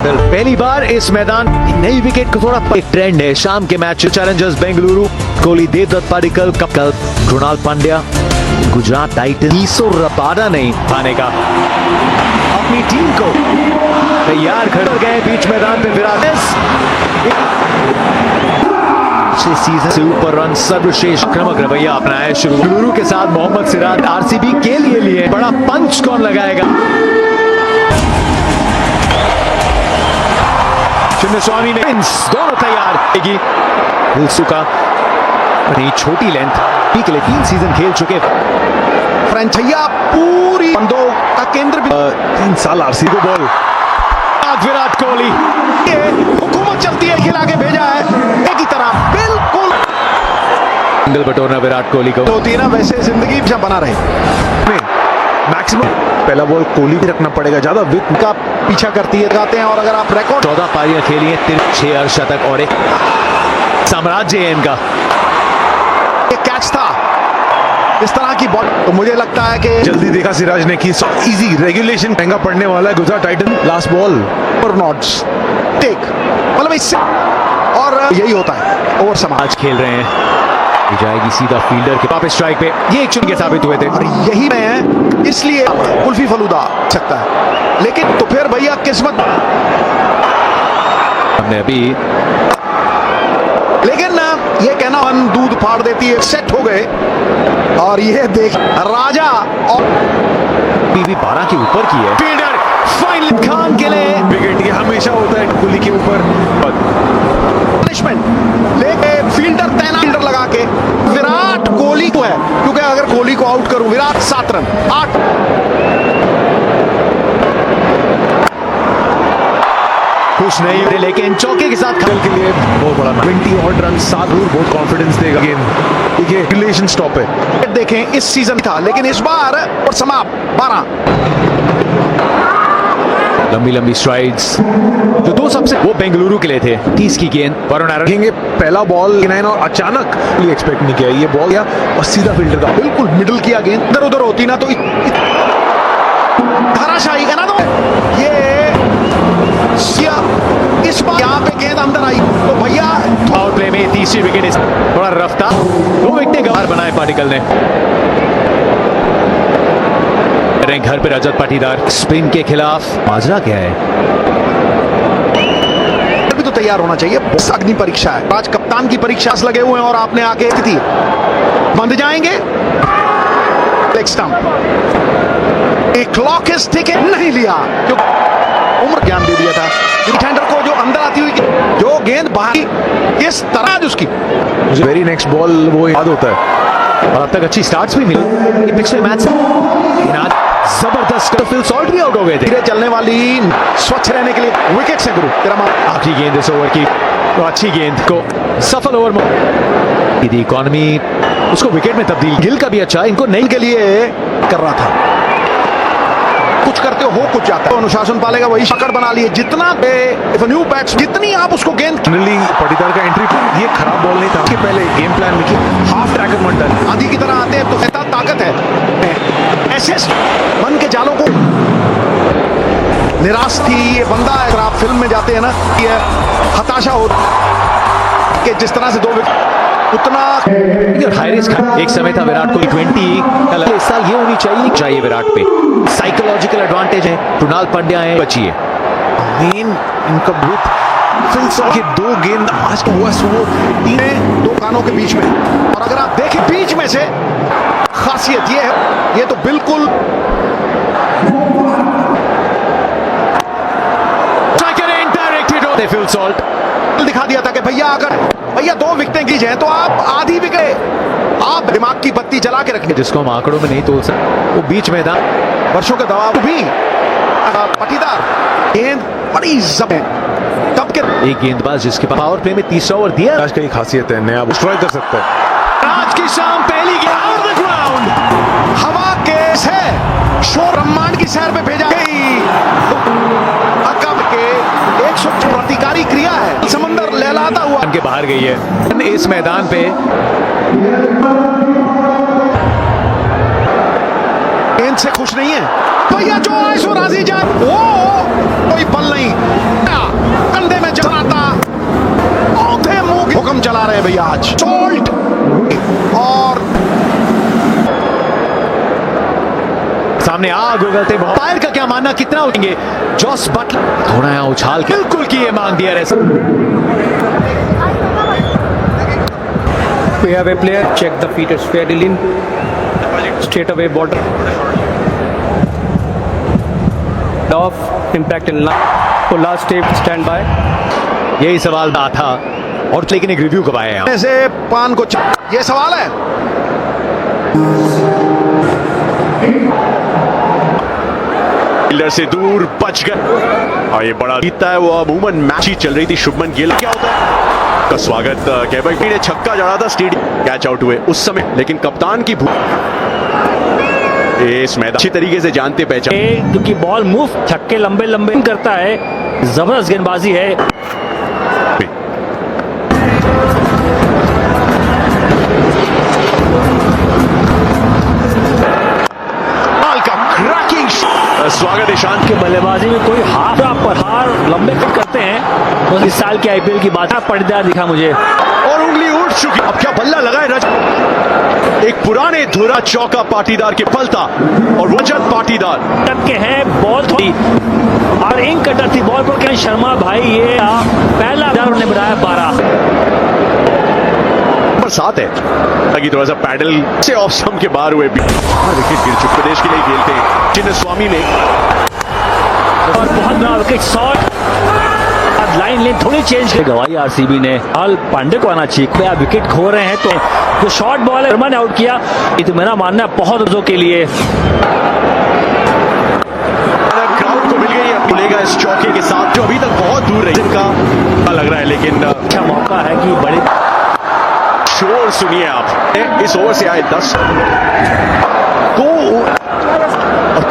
बादल पहली बार इस मैदान नई विकेट को थोड़ा एक ट्रेंड है। शाम के मैच चैलेंजर्स बेंगलुरु, कोहली, देवदत्त पाडिक्कल, कल कृणाल पांड्या, गुजरात टाइटंस रबाडा नहीं पाने का अपनी टीम को तैयार कर गए बीच मैदान पे। विराट सीजन से ऊपर रन सर्वश्रेष्ठ आक्रामक रवैया अपनाया है। शुरू बेंगलुरु के साथ मोहम्मद सिराज आरसीबी के लिए बड़ा पंच कौन लगाएगा? चिन्नस्वामी ने दोनों तैयार सुका नहीं छोटी लेंथ के लिए 3 सीजन खेल चुके फ्रेंचैया पूरी बंदों का केंद्र 3 साल आरसीबी को बॉल विराट कोहली हुकूमत चलती है खिला के भेजा है एक ही तरह बिल्कुल सिंगल बटोरना विराट कोहली को होती है ना वैसे जिंदगी बना रहे मैक्सिमम पहला बॉल कोहली भी रखना पड़ेगा, ज्यादा विकेट का पीछा करती है गाते हैं। और अगर आप रिकॉर्ड 14 पारियां खेली हैं, 6 अर्धशतक और एक साम्राज्य है इनका। ये कैच था इस तरह की बॉल तो मुझे लगता है कि जल्दी देखा सिराज ने कि इजी रेगुलेशन महंगा पड़ने वाला है गुजरात टाइटन। लास्ट बॉल और नॉट्स टेक मतलब इससे और यही होता है ओवर समाज खेल रहे हैं जाएगी सीधा फील्डर के वापस स्ट्राइक पे। ये एक चुनके साबित हुए थे और यही में इसलिए कुल्फी फलूदा सकता है, लेकिन तो फिर भैया किस्मत हमने अभी लेकिन ना ये कहना दूध फाड़ देती है। सेट हो गए और ये देख राजा और भी 12 के ऊपर की है। फील्डर फाइनल खान के लिए विकेट ये हमेशा होता है कोहली के ऊपर पनिशमेंट लेके फील्डर तैनात फील्डर लगा के विराट कोहली को है, क्योंकि अगर कोहली को आउट करूं विराट 7 रन 8 खुश नहीं थे, लेकिन चौके के साथ खेल के लिए बहुत बड़ा 20 ऑड रन 7 दूर बहुत कॉन्फिडेंस देगा गेम। देखिए रिलेशन स्टॉप है। देखें इस सीजन था, लेकिन इस बार और समाप्त 12 लंबी लंबी स्ट्राइड्स जो 2 सबसे वो बेंगलुरु के लिए थे। 30 की गेंद वरुण आरोन देखेंगे पहला बॉल और अचानक एक्सपेक्ट नहीं किया ये बॉल या और सीधा फील्डर का बिल्कुल मिडिल किया गेंद इधर उधर होती ना तो धराशायी है ना। तो ये इस बार यहाँ पे गेंद अंदर आई तो भैया पावर प्ले में तीसरी विकेट थोड़ा रफ्ता 2 विकेट गवार बनाए पाटिकल ने। घर पे रजत पाटीदार स्पिन के खिलाफ माजरा क्या है? भी तो तैयार होना चाहिए। अग्नि परीक्षा है, आज कप्तान की परीक्षा लगे हुए हैं और आपने आके थी बंद जाएंगे लेग स्टंप एक क्लॉक इज टिकट नहीं लिया क्योंकि उम्र ज्ञान दे दिया था डिफेंडर को जो अंदर आती हुई जो गेंद बाहर इस तरह उसकी वेरी नेक्स्ट बॉल वो याद होता है। और अब तक अच्छी स्टार्ट्स भी मिली पिछले मैच जबरदस्त फिल सॉल्ट भी आउट हो गए थे। धीरे चलने वाली स्वच्छ रहने के लिए विकेट से गुरु तेरा आखिरी गेंद इस ओवर की तो अच्छी गेंद को सफल ओवर इकोनॉमी उसको विकेट में तब्दील। गिल का भी अच्छा इनको नहीं के लिए कर रहा था, कुछ करते हो कुछ जाता है तो अनुशासन पालेगा वही पकड़ बना लिए जितना न्यू बैट्स जितनी आप उसको गेंद पाटीदार का एंट्री ये खराब बॉल नहीं था कि पहले गेम प्लान में हाफ ट्रैकर मंडल आंधी की तरह आते हैं तो ऐसा ताकत है ऐसे मन के जालों को निराश थी ये बंदा। अगर आप फिल्म में जाते हैं ना ये हताशा हो कि जिस तरह से 2 विकेट उतना हाई रिस्क एक समय था विराट कोहली 20 इस साल ये होनी चाहिए विराट पे साइकोलॉजिकल एडवांटेज है। कृणाल पांड्या है बचिए मेन इनका विथ के 2 गेंद आज का हुआ वो 2 कानों के बीच में। और अगर आप देखें बीच में से खासियत ये है ये तो बिल्कुल फिल सॉल्ट दिखा दिया था कि भैया 2 विकेटें की जाए तो आप आधी विकेट आप दिमाग की बत्ती जला के रखें जिसको हम आंकड़ों में नहीं तोल सकते वो बीच में था। वर्षों के दबाव भी पाटीदार गेंद बड़ी तब के एक गेंदबाज जिसके पावर प्ले में 300 ओवर दिया। आज की खासियत है नया स्ट्राइक कर सकता है। आज की शाम पहली गेंद ग्राउंड हवा केस है शोर ब्रह्मांड की सैर पे भेजा गई के 100 प्रतिकारी क्रिया है समंदर लहलाता हुआ के बाहर गई है इस मैदान पे। गेंद से खुश नहीं है भैया जो आए सो राजी जान वो कोई बल नहीं रहे भैया आज सॉल्ट और सामने आग उगलते फायर का क्या मानना, कितना उठेंगे जॉस बटलर, थोड़ा यहाँ उछाल के बिल्कुल की ये मांग दिया रहे। We have a player, check the feet, it's fairly lean. Straight away border. Off, impact in line. So last step, stand by. यही सवाल था और लेकिन एक रिव्यू कब आया यहाँ ऐसे पान को ये सवाल है। फील्डर से दूर बच गए और ये बड़ा जीतता है वो। अमूमन मैच ही चल रही थी। शुभमन गिल क्या होता है का स्वागत केवल ने छक्का जड़ा था, स्टेडियम कैच आउट हुए उस समय, लेकिन कप्तान की इस मैदान अच्छी तरीके से जानते पहचान, क्योंकि बॉल मूव छक्के लंबे लंबे करता है, जबरदस्त गेंदबाजी है। स्वागत है शांत के बल्लेबाजी में कोई हाफ हार लंबे फिट करते हैं। तो इस साल के आईपीएल की बात पड़ेदार दिखा मुझे और उंगली उठ चुकी। अब क्या बल्ला लगाए एक पुराने धुरा चौका पाटीदार के पलता और वजन पाटीदार टक्के हैं बॉल थोड़ी और इंक कटर थी बॉल पर। शर्मा भाई ये पहला उन्होंने बनाया 12 नंबर 7 है ताकि थोड़ा सा पैडल से ऑफ स्टंप के बाहर हुए विकेट गिर चुके। प्रदेश के लिए खेलते हैं चिन्ह स्वामी ने और बहुत बड़ा विकेट शॉट। लाइन लेन थोड़ी चेंज गवाई आरसीबी ने। हाल पांडे को आना चाहिए, आप विकेट खो रहे हैं तो जो शॉर्ट बॉल है शर्मा ने आउट किया। ये तो मेरा मानना है बहुत अर्जों के लिए क्राउड को मिल गई है। मिलेगा इस चौके के साथ जो अभी तक बहुत दूर रही जिनका लग रहा है, लेकिन अच्छा मौका है कि बड़े शोर सुनिए आप। इस ओवर से आए 10 को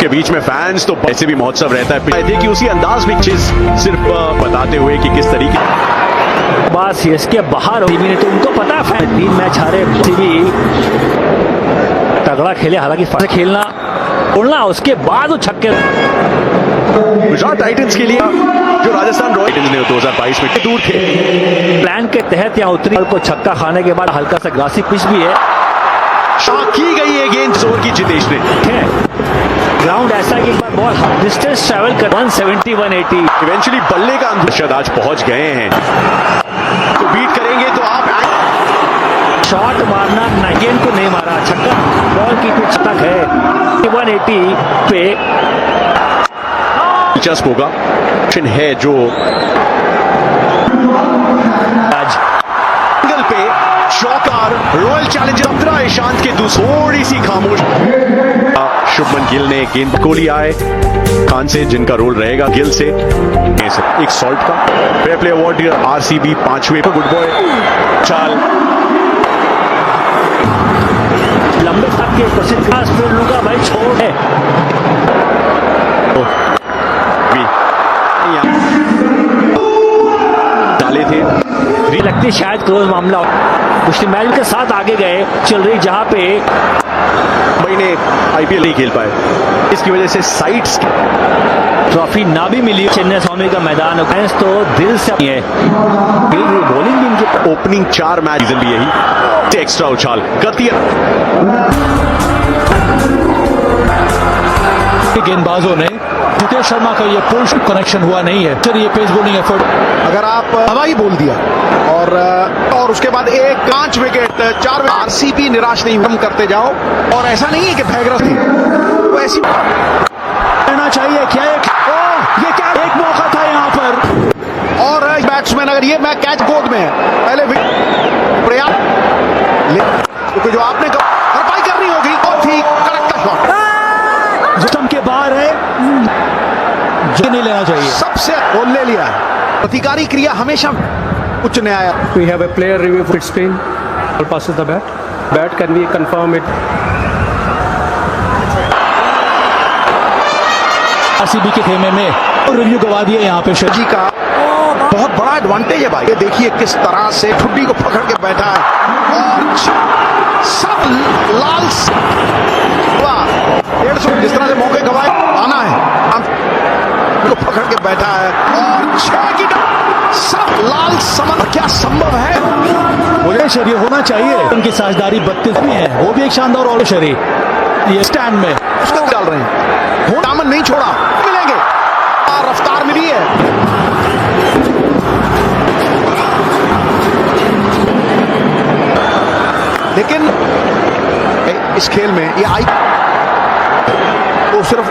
के बीच में फैंस तो ऐसे भी महोत्सव रहता है। देखिए उसी अंदाज में चीज सिर्फ बताते हुए कि किस तरीके बस इसके बाहर टीवी ने तो उनको पता है 3 मैच हारे। टीवी तगड़ा खेले, हालांकि खेलना उड़ना उसके बाद वो छक्के। गुजरात टाइटंस के लिए जो राजस्थान रॉयल्स ने 2022 में दूर थे प्लान के तहत यहाँ उतरी को छक्का खाने के बाद हल्का सा ग्रासी पिच भी है। की गई है गेंद जोर की जितेश ने। ग्राउंड ऐसा कि एक बार बॉल डिस्टेंस ट्रैवल कर 170 180 इवेंचुअली बल्ले का अंदर आज पहुंच गए हैं तो बीट करेंगे तो आप शॉट मारना नाइगेन को नहीं मारा। छक्का बॉल की पिच तक है 180 पे दिलचस्प होगा है जो आज एंगल पे चौकार रॉयल चैलेंजर 15 ईशांत के थोड़ी सी खामोश। शुभमन गिल ने गेंद को लिया है खान से, जिनका रोल रहेगा गिल से एक सॉल्ट का फेयर प्ले अवार्ड आरसीबी 5वें पर। गुड बॉय चाल लंबे तक के प्रसिद्ध स्पिन लूंगा भाई छोड़ है डाले थे भी लगती शायद क्लोज मामला मुस्लिम मैच के साथ आगे गए चल रही जहां पे महीने आईपीएल नहीं खेल पाए। इसकी वजह से साइट्स ट्रॉफी ना भी मिली। चेन्नई स्वामी का मैदान तो दिल से है। बॉलिंग भी इनकी ओपनिंग 4 मैच सीजन भी यही एक्स्ट्रा उछाल गति गेंदबाजों ने जितेश शर्मा का ये पुल कनेक्शन हुआ नहीं है। चलिए ये पेस बॉलिंग एफर्ट अगर आप हवाई बोल दिया और उसके बाद एक 5 विकेट 4 आरसीबी निराश नहीं कम करते जाओ। और ऐसा नहीं है कि भयग्रस्त थी तो ऐसी करना चाहिए। क्या ये क्या एक मौका था यहाँ पर। और बैट्समैन अगर ये मैं कैच बोर्ड में है पहले प्रयास क्योंकि जो आपने भरपाई करनी होगी और थी कड़क का शॉट के बाहर है जो नहीं लेना चाहिए। सबसे गोल ले लिया है। प्रतिकारी क्रिया हमेशा उच्च न्यायालय। We have a player review for spin. Ball passes the bat. Bat can we confirm it? RCB के खेमे में रिव्यू गवा दिया यहाँ पे जी का बहुत बड़ा एडवांटेज है भाई। ये देखिए किस तरह से ठुड्डी को पकड़ के बैठा है और सब लाल 150 जिस तरह से मौके गवाए आना है को पकड़ के बैठा है और 6 की सब लाल समझ क्या संभव है मुझे शरी होना चाहिए। उनकी साझेदारी 32 में है, वो भी एक शानदार और शरी ये स्टैंड में उसको डाल रहे हैं। वो दामन नहीं छोड़ा, मिलेंगे और रफ्तार मिली है। लेकिन इस खेल में ये आई वो सिर्फ